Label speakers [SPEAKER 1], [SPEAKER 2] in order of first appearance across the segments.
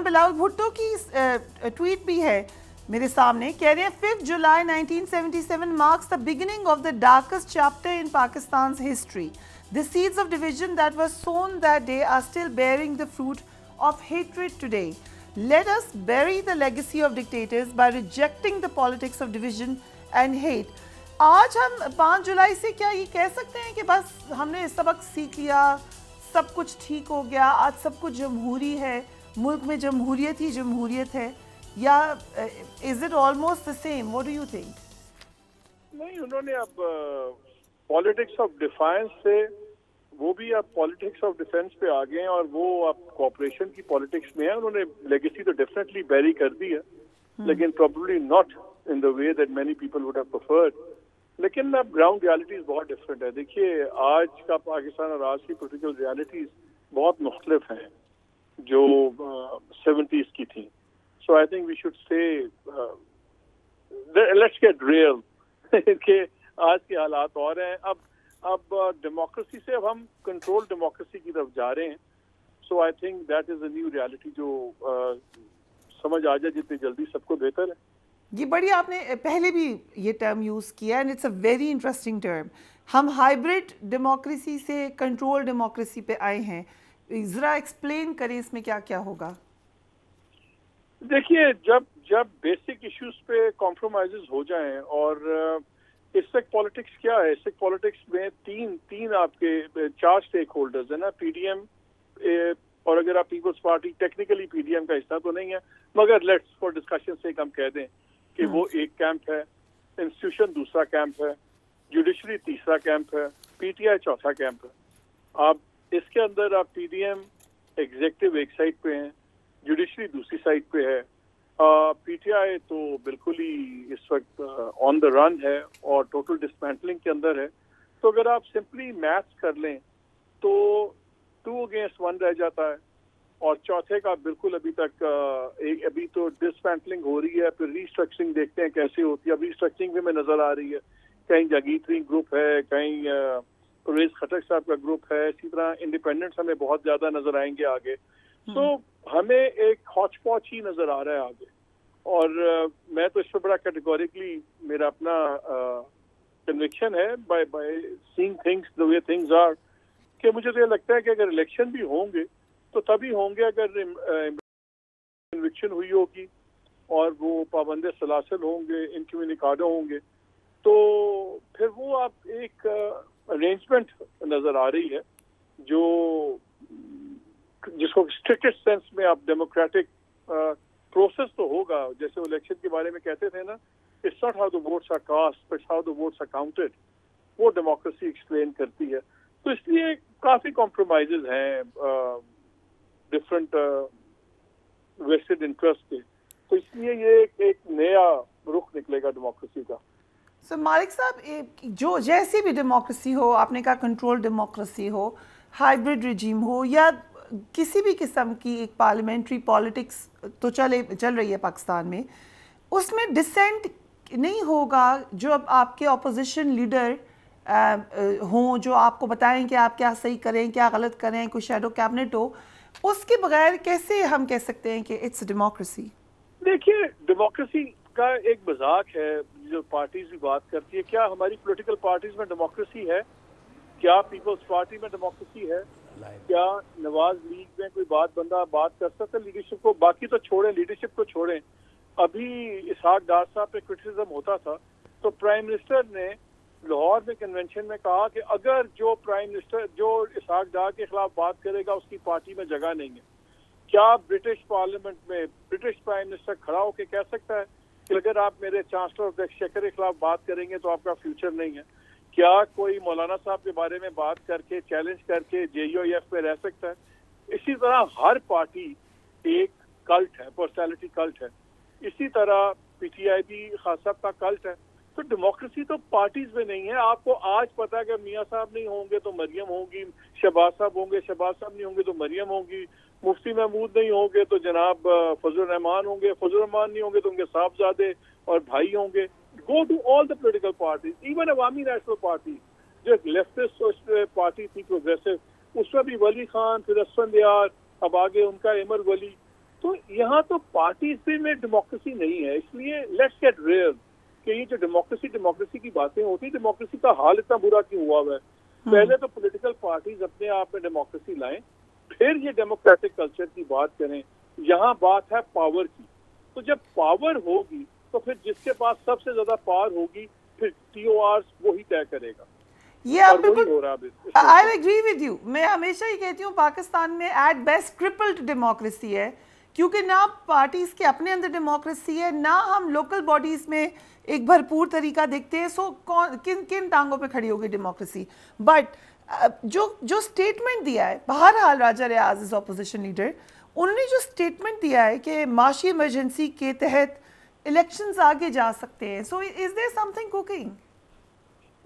[SPEAKER 1] بلاول بھٹو کی ٹویٹ بھی ہے میرے سامنے, کہہ رہے ہیں 5 July 1977 marks the beginning of the darkest chapter in Pakistan's history. The seeds of division that were sown that day are still bearing the fruit of hatred today. Let us bury the legacy of dictators by rejecting the politics of division and hate. آج ہم 5 جولائی سے کیا یہ کہہ سکتے ہیں کہ بس ہم نے سبق سیکھ لیا, سب کچھ ٹھیک ہو گیا, آج سب کچھ جمہوری ہے, ملک میں جمہوریت ہی جمہوریت ہے, یا is it almost the same? What do you think?
[SPEAKER 2] نہیں, انہوں نے اب پالیٹکس آف ڈیفائنس سے وہ بھی اب پالیٹکس آف ڈیفینس پہ آ گئے ہیں, اور وہ اب کوآپریشن کی پالیٹکس میں ہے. انہوں نے لیگیسی تو ڈیفینیٹلی بیری کر دی ہے, لیکن probably not in the way that many people would have preferred. لیکن اب گراؤنڈ ریالٹیز بہت ڈفرینٹ ہے. دیکھیے آج کا پاکستان اور آج کی پولیٹیکل ریالٹیز بہت مختلف ہیں جو 70s کی تھیں. So I think we should say let's get real کہ آج کے حالات اور ہیں. اب ڈیموکریسی سے اب ہم کنٹرول ڈیموکریسی کی طرف جا رہے ہیں. So I think that is a new reality جو سمجھ آ جائے جتنی جلدی سب کو بہتر ہے.
[SPEAKER 1] یہ بڑی آپ نے پہلے بھی یہ ٹرم یوز کیا, and it's a very interesting term. ہم ہائیبرڈ ڈیموکریسی سے کنٹرول ڈیموکریسی پہ آئے ہیں, ذرا ایکسپلین کریں اس میں کیا کیا ہوگا.
[SPEAKER 2] دیکھیے جب بیسک ایشوز پہ کمپرومائزز ہو جائیں, اور اس وقت پالیٹکس کیا ہے, اس وقت پالیٹکس میں تین آپ کے 4 اسٹیک ہولڈرز ہیں نا, پی ڈی ایم, اور اگر آپ Peoples Party technically P D M کا حصہ تو نہیں ہے, مگر لیٹس فار ڈسکشن سے ہم کہہ دیں کہ وہ ایک کیمپ ہے, انسٹیٹیوشن دوسرا کیمپ ہے, جوڈیشری تیسرا کیمپ ہے, پی ٹی آئی چوتھا کیمپ ہے. آپ اس کے اندر آپ پی ڈی ایم ایگزیکٹو ایک سائڈ پہ ہیں, جوڈیشری دوسری سائڈ پہ ہے, پی ٹی آئی تو بالکل ہی اس وقت آن دا رن ہے اور ٹوٹل ڈسمینٹلنگ کے اندر ہے. تو اگر آپ سمپلی میتھس کر لیں تو 2 against 1 رہ جاتا ہے, اور چوتھے کا بالکل ابھی تو ڈسمینٹلنگ ہو رہی ہے, پھر ریسٹرکچرنگ دیکھتے ہیں کیسے ہوتی ہے. اب ریسٹرکچرنگ بھی میں نظر آ رہی ہے, کہیں جاگیتری گروپ ہے, کہیں پرویز خٹک صاحب کا گروپ ہے, اسی طرح انڈیپینڈنٹس ہمیں بہت زیادہ نظر آئیں گے آگے. سو ہمیں ایک ہاچ پاچ ہی نظر آ رہا ہے آگے, اور میں تو اس پہ بڑا کیٹیگوریکلی میرا اپنا کنوکشن ہے by saying things the way things are, کہ مجھے تو یہ لگتا ہے کہ اگر الیکشن بھی ہوں گے تو تبھی ہوں گے اگر کنوکشن ہوئی ہوگی اور وہ پابند سلاسل ہوں گے, انکمیونیکاڈو ہوں گے, تو پھر وہ آپ ایک ارینجمنٹ نظر آ رہی ہے جو جس کو اسٹرکٹسٹ سینس میں آپ ڈیموکریٹک پروسیس تو ہوگا. جیسے الیکشن کے بارے میں کہتے تھے نا, it's not how the votes are cast but how the votes are counted, وہ ڈیموکریسی ایکسپلین کرتی ہے. تو اس لیے کافی کمپرومائزز ہیں ڈفرنٹ ویسٹڈ انٹرسٹ کے, تو اس لیے یہ ایک نیا رخ نکلے گا ڈیموکریسی کا.
[SPEAKER 1] سو مالک صاحب, جو جیسی بھی ڈیموکریسی ہو, آپ نے کہا کنٹرول ڈیموکریسی ہو, ہائیبرڈ رجیم ہو, یا کسی بھی قسم کی ایک پارلیمنٹری پالیٹکس تو چل رہی ہے پاکستان میں, اس میں ڈسینٹ نہیں ہوگا. جو اب آپ کے اپوزیشن لیڈر ہوں جو آپ کو بتائیں کہ آپ کیا صحیح کریں, کیا غلط کریں, کوئی شیڈو کیبنٹ ہو, اس کے بغیر کیسے ہم کہہ سکتے ہیں کہ اٹس ڈیموکریسی؟
[SPEAKER 2] دیکھیے ڈیموکریسی کا ایک مذاق ہے جو پارٹیز بھی بات کرتی ہے. کیا ہماری پولیٹیکل پارٹیز میں ڈیموکریسی ہے؟ کیا پیپلز پارٹی میں ڈیموکریسی ہے؟ کیا نواز لیگ میں کوئی بندہ بات کر سکتا ہے لیڈرشپ کو؟ باقی تو چھوڑیں, لیڈرشپ کو چھوڑیں. ابھی اسحاق ڈار صاحب پہ کرٹیسزم ہوتا تھا تو پرائم منسٹر نے لاہور میں کنونشن میں کہا کہ اگر جو پرائم منسٹر جو اسحاق ڈار کے خلاف بات کرے گا اس کی پارٹی میں جگہ نہیں ہے. کیا برٹش پارلیمنٹ میں برٹش پرائم منسٹر کھڑا ہو کے کہہ سکتا ہے کہ اگر آپ میرے چانسلر آف دا ایکسچیکر کے خلاف بات کریں گے تو آپ کا فیوچر نہیں ہے؟ کیا کوئی مولانا صاحب کے بارے میں بات کر کے چیلنج کر کے JUIF میں رہ سکتا ہے؟ اسی طرح ہر پارٹی ایک کلٹ ہے, پرسنالٹی کلٹ ہے. اسی طرح PTI بھی خاص صاحب کا کلٹ ہے. تو ڈیموکریسی تو پارٹیز میں نہیں ہے. آپ کو آج پتا ہے کہ میاں صاحب نہیں ہوں گے تو مریم ہوں گی, شہباز صاحب ہوں گے, شہباز صاحب نہیں ہوں گے تو مریم ہوں گی, مفتی محمود نہیں ہوں گے تو جناب فضل الرحمان ہوں گے, فضل الرحمان نہیں ہوں گے تو ان کے صاحبزادے اور بھائی ہوں گے. Go to all the political parties, even Awami National Party جو ایک لیفٹسٹ پارٹی تھی پروگریسو, اس میں بھی ولی خان, پھر اسفند یار, اب آگے ان کا عمر ولی, تو یہاں تو پارٹیز پہ میں ڈیموکریسی نہیں ہے. اس لیے لیٹس گیٹ ریئل کہ یہ جو ڈیموکریسی کی باتیں ہوتی, ڈیموکریسی کا حال اتنا برا کیوں ہوا ہے؟ پہلے تو پولیٹیکل پارٹیز اپنے آپ میں ڈیموکریسی لائیں, پھر یہ ڈیموکریٹک کلچر کی بات کریں. یہاں بات ہے پاور کی, تو جب پاور ہوگی تو پھر جس کے پاس سب سے زیادہ پاور ہوگی پھر TOR وہی طے کرے گا.
[SPEAKER 1] یہ آپ بالکل, I agree with you. میں ہمیشہ ہی کہتی ہوں پاکستان میں ایٹ بیسٹ ٹرپلڈ ڈیموکریسی ہے, کیونکہ نہ پارٹیز کے اپنے اندر ڈیموکریسی ہے, نہ ہم لوکل باڈیز میں ایک بھرپور طریقہ دیکھتے ہیں. سو کن ٹانگوں پہ کھڑی ہوگی ڈیموکریسی؟ بٹ جو سٹیٹمنٹ دیا ہے بہرحال راجہ ریاض از اپوزیشن لیڈر, انہوں نے جو سٹیٹمنٹ دیا ہے کہ معاشی ایمرجنسی کے تحت الیکشنز آگے جا سکتے ہیں, سو از دیر سم تھنگ کوکنگ؟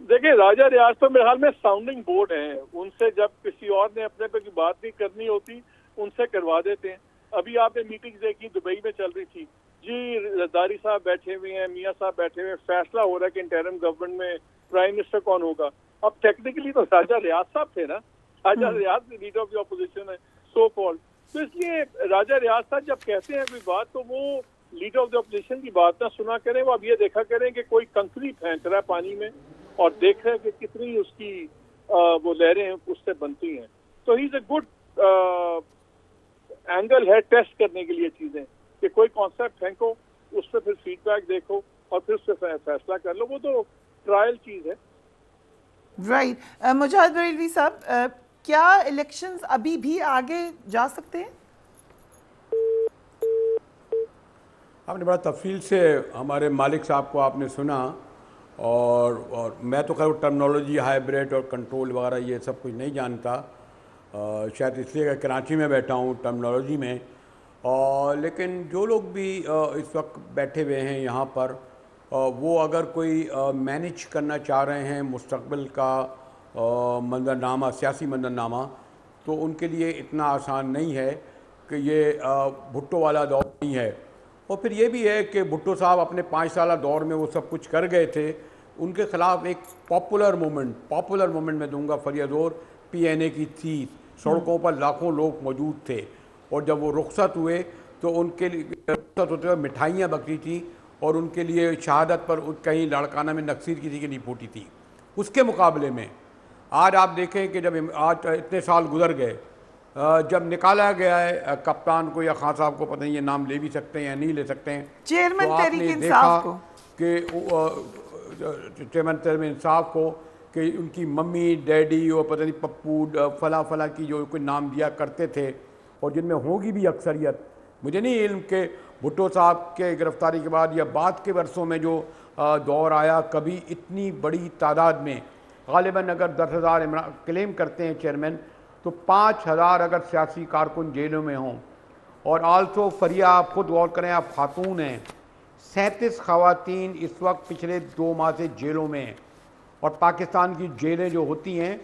[SPEAKER 2] دیکھیں راجہ ریاض تو میرے حال میں ساؤنڈنگ بورڈ ہیں, ان سے جب کسی اور نے اپنے پہ کوئی بات نہیں کرنی ہوتی ان سے کروا دیتے ہیں. ابھی آپ نے میٹنگ دیکھی دبئی میں چل رہی تھی, جی زرداری صاحب بیٹھے ہوئے ہیں, میاں صاحب بیٹھے ہوئے ہیں, فیصلہ ہو رہا ہے کہ انٹرم گورنمنٹ میں پرائم منسٹر کون ہوگا. اب ٹیکنیکلی تو راجہ ریاض صاحب تھے نا, راجہ ریاض لیڈر آف دی اپوزیشن ہے سو کالڈ. تو اس لیے راجہ ریاض صاحب جب کہتے ہیں کوئی بات تو وہ لیڈر آف دی اپوزیشن کی بات نہ سنا کریں, وہ اب یہ دیکھا کریں کہ کوئی کنکری پھینک رہا ہے پانی میں اور دیکھ رہے ہیں کہ کتنی اس کی وہ لہریں اس سے بنتی ہیں. تو ہی از اے گڈ اینگل ہے ٹیسٹ کرنے کے لیے چیزیں, کہ کوئی کانسیپٹ پھینکو, اس پہ پھر فیڈ بیک دیکھو اور پھر اس سے فیصلہ کر لو. وہ تو ٹرائل چیز ہے.
[SPEAKER 1] رائٹ. مجاہد بریلوی صاحب, کیا الیکشنز ابھی بھی آگے جا سکتے ہیں؟
[SPEAKER 3] آپ نے بڑا تفصیل سے ہمارے مالک صاحب کو آپ نے سنا, اور میں تو خیر ٹرمنالوجی ہائیبریڈ اور کنٹرول وغیرہ یہ سب کچھ نہیں جانتا, شاید اس لیے کہ کراچی میں بیٹھا ہوں ٹرمنالوجی میں. لیکن جو لوگ بھی اس وقت بیٹھے ہوئے ہیں یہاں پر, وہ اگر کوئی مینیج کرنا چاہ رہے ہیں مستقبل کا منظرنامہ, سیاسی منظرنامہ, تو ان کے لیے اتنا آسان نہیں ہے کہ یہ بھٹو والا دور نہیں ہے. اور پھر یہ بھی ہے کہ بھٹو صاحب اپنے 5 سالہ دور میں وہ سب کچھ کر گئے تھے. ان کے خلاف ایک پاپولر مومنٹ میں دوں گا فریادور PNA کی تھی, سڑکوں پر لاکھوں لوگ موجود تھے, اور جب وہ رخصت ہوئے تو ان کے لیے رخصت ہوتے ہوئے مٹھائیاں بکری تھیں, اور ان کے لیے شہادت پر کہیں لاڑکانہ میں نقصیر کسی کی نہیں پھوٹی تھی. اس کے مقابلے میں آج آپ دیکھیں کہ جب آج اتنے سال گزر گئے, جب نکالا گیا ہے کپتان کو یا خان صاحب کو, پتہ نہیں یہ نام لے بھی سکتے ہیں یا نہیں لے سکتے ہیں,
[SPEAKER 1] چیئرمین تحریک انصاف کو,
[SPEAKER 3] کہ چیئرمین تحریک انصاف کو, کہ ان کی ممی ڈیڈی اور پتہ نہیں پپو فلاں کی جو کوئی نام دیا کرتے تھے, اور جن میں ہوگی بھی اکثریت. مجھے نہیں علم کہ بھٹو صاحب کے گرفتاری کے بعد یا بعد کے برسوں میں جو دور آیا کبھی اتنی بڑی تعداد میں, غالباً اگر 10,000 کلیم کرتے ہیں چیئرمین, تو 5,000 اگر سیاسی کارکن جیلوں میں ہوں. اور آلسو فریہ آپ خود غور کریں, آپ خاتون ہیں, 37 خواتین اس وقت پچھلے 2 ماہ سے جیلوں میں ہیں. اور پاکستان کی جیلیں جو ہوتی ہیں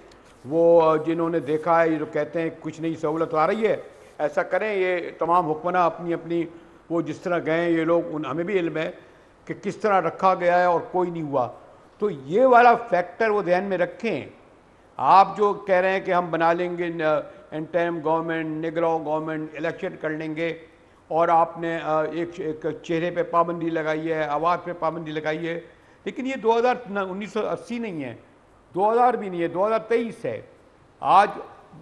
[SPEAKER 3] وہ جنہوں نے دیکھا ہے, یہ جو کہتے ہیں کچھ نہیں سہولت آ رہی ہے, ایسا کریں, یہ تمام حکمراں اپنی وہ جس طرح گئے ہیں یہ لوگ, ہمیں بھی علم ہے کہ کس طرح رکھا گیا ہے اور کوئی نہیں ہوا. تو یہ والا فیکٹر وہ ذہن میں رکھیں. آپ جو کہہ رہے ہیں کہ ہم بنا لیں گے انٹرم گورنمنٹ, نگراں گورنمنٹ, الیکشن کر لیں گے, اور آپ نے ایک چہرے پہ پابندی لگائی ہے, آواز پہ پابندی لگائی ہے, لیکن یہ 1980 نہیں ہے, 2000 بھی نہیں ہے, 2023 ہے. آج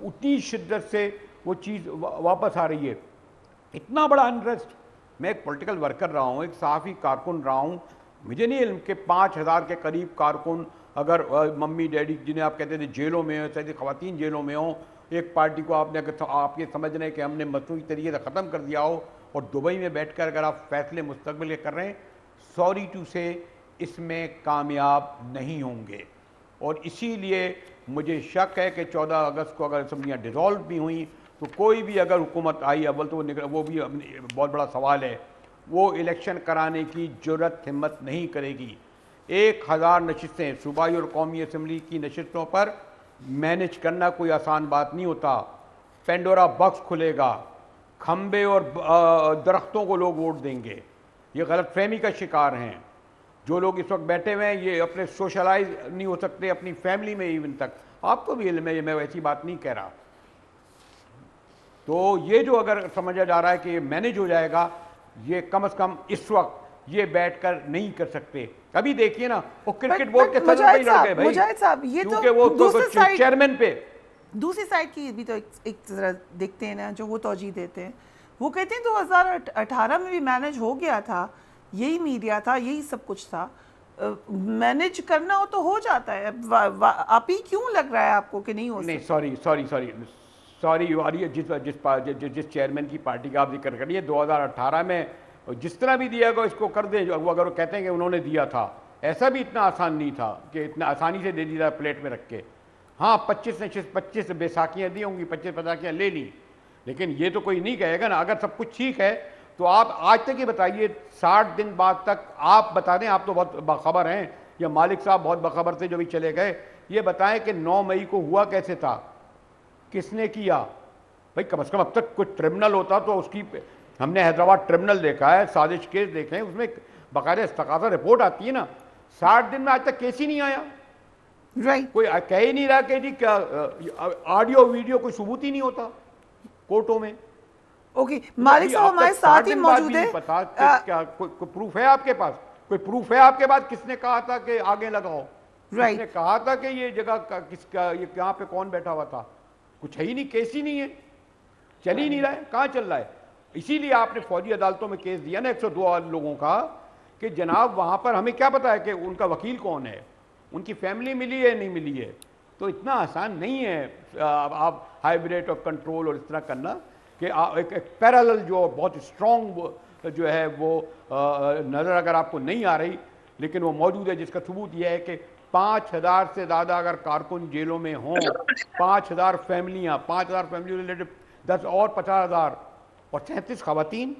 [SPEAKER 3] اتنی شدت سے وہ چیز واپس آ رہی ہے. اتنا بڑا انٹرسٹ, میں ایک پولیٹیکل ورکر رہا ہوں, ایک صحافی کارکن رہا ہوں, مجھے نہیں علم کہ 5,000 کے قریب کارکن اگر ممی ڈیڈی جنہیں آپ کہتے تھے جیلوں میں ہوں, سیدی خواتین جیلوں میں ہوں, ایک پارٹی کو آپ نے آپ یہ سمجھ رہے ہیں کہ ہم نے مصنوعی طریقے سے ختم کر دیا ہو, اور دبئی میں بیٹھ کر اگر آپ فیصلے مستقبل کے کر رہے ہیں, سوری ٹو سے اس میں کامیاب نہیں ہوں گے. اور اسی لیے مجھے شک ہے کہ 14 اگست کو اگر اسمبلیاں ڈیزالو بھی ہوئیں تو کوئی بھی اگر حکومت آئی, اول تو وہ بھی بہت بڑا سوال ہے, وہ الیکشن کرانے کی جرأت ہمت نہیں کرے گی. 1,000 نشستیں صوبائی اور قومی اسمبلی کی نشستوں پر مینیج کرنا کوئی آسان بات نہیں ہوتا. پینڈورا باکس کھلے گا, کھمبے اور درختوں کو لوگ ووٹ دیں گے. یہ غلط فہمی کا شکار ہیں جو لوگ اس وقت بیٹھے ہوئے ہیں, یہ اپنے سوشلائز نہیں ہو سکتے اپنی فیملی میں ایون تک. آپ کو بھی علم ہے, یہ میں ویسی بات نہیں کہہ رہا. تو یہ جو اگر سمجھا جا رہا ہے کہ یہ مینیج ہو جائے گا، یہ کم از کم اس وقت یہ بیٹھ کر نہیں کر سکتے. ابھی دیکھیے نا وہ کرکٹ بورڈ کے صدر پہ ہی لڑ گئے بھائی،
[SPEAKER 1] مجاہد صاحب یہ
[SPEAKER 3] کیونکہ وہ چیئرمین پہ.
[SPEAKER 1] دوسری سائڈ کی بھی تو ایک ذرا دیکھتے ہیں نا جو وہ توجہ دیتے ہیں. وہ کہتے ہیں 2018 میں بھی مینیج ہو گیا تھا، یہی میڈیا تھا، یہی سب کچھ تھا. مینیج کرنا ہو تو ہو جاتا ہے. آپ ہی کیوں لگ رہا ہے آپ کو کہ نہیں ہو سکتا؟
[SPEAKER 3] نہیں سوری جس چیئرمین کی پارٹی کا آپ ذکر کریے 2018 میں جس طرح بھی دیا گیا اس کو کر دیں. اگر وہ کہتے ہیں کہ انہوں نے دیا تھا، ایسا بھی اتنا آسان نہیں تھا کہ اتنا آسانی سے دے دیا پلیٹ میں رکھ کے. ہاں 25 بیساکھیاں دی ہوں گی، 25 بیساکھیاں لے لی، لیکن یہ تو کوئی نہیں کہے گا نا. اگر سب کچھ ٹھیک ہے تو آپ آج تک یہ بتائیے 60 دن بعد تک آپ بتا دیں، آپ تو بہت باخبر ہیں، یا مالک صاحب بہت باخبر تھے جو بھی چلے گئے، یہ بتائیں کہ 9 مئی کو ہوا کیسے تھا، کس نے کیا. بھائی کم از کم اب تک کوئی ٹرمنل ہوتا تو اس کی، ہم نے حیدرآباد ٹرمنل دیکھا ہے، سازش کیس دیکھے ہیں، اس میں باقاعدہ استقاصہ رپورٹ آتی ہے نا. 60 دن میں آج تک کیس ہی نہیں آیا. کوئی کہہ ہی نہیں رہا کہ جی کیا آڈیو ویڈیو کوئی ثبوت ہی نہیں ہوتا کورٹوں میں.
[SPEAKER 1] اوکے مالک صاحب ہمارے ساتھ ہی موجود ہیں.
[SPEAKER 3] کیا کوئی پروف ہے آپ کے پاس؟ کوئی پروف ہے آپ کے پاس کس نے کہا تھا کہ آگے لگاؤ؟ کس نے کہا تھا کہ یہ جگہ کس کا، یہ کہاں پہ کون بیٹھا ہوا تھا؟ کچھ ہے ہی نہیں، کیس ہی نہیں ہے، چل ہی نہیں رہا ہے. کہاں چل رہا ہے؟ اسی لیے آپ نے فوجی عدالتوں میں کیس دیا نا 102 لوگوں کا، کہ جناب وہاں پر ہمیں کیا پتا ہے کہ ان کا وکیل کون ہے، ان کی فیملی ملی ہے نہیں ملی ہے. تو اتنا آسان نہیں ہے آپ ہائیبریڈ آف کنٹرول اور اس طرح کرنا کہ ایک پیرالل جو بہت اسٹرانگ جو ہے وہ نظر اگر آپ کو نہیں آ رہی لیکن وہ موجود ہے، جس کا ثبوت یہ ہے کہ 5000 سے زیادہ اگر کارکن جیلوں میں ہوں، 5000 فیملیاں، 5000 فیملی ریلیٹڈ 10 اور 50,000 اور 37 خواتین.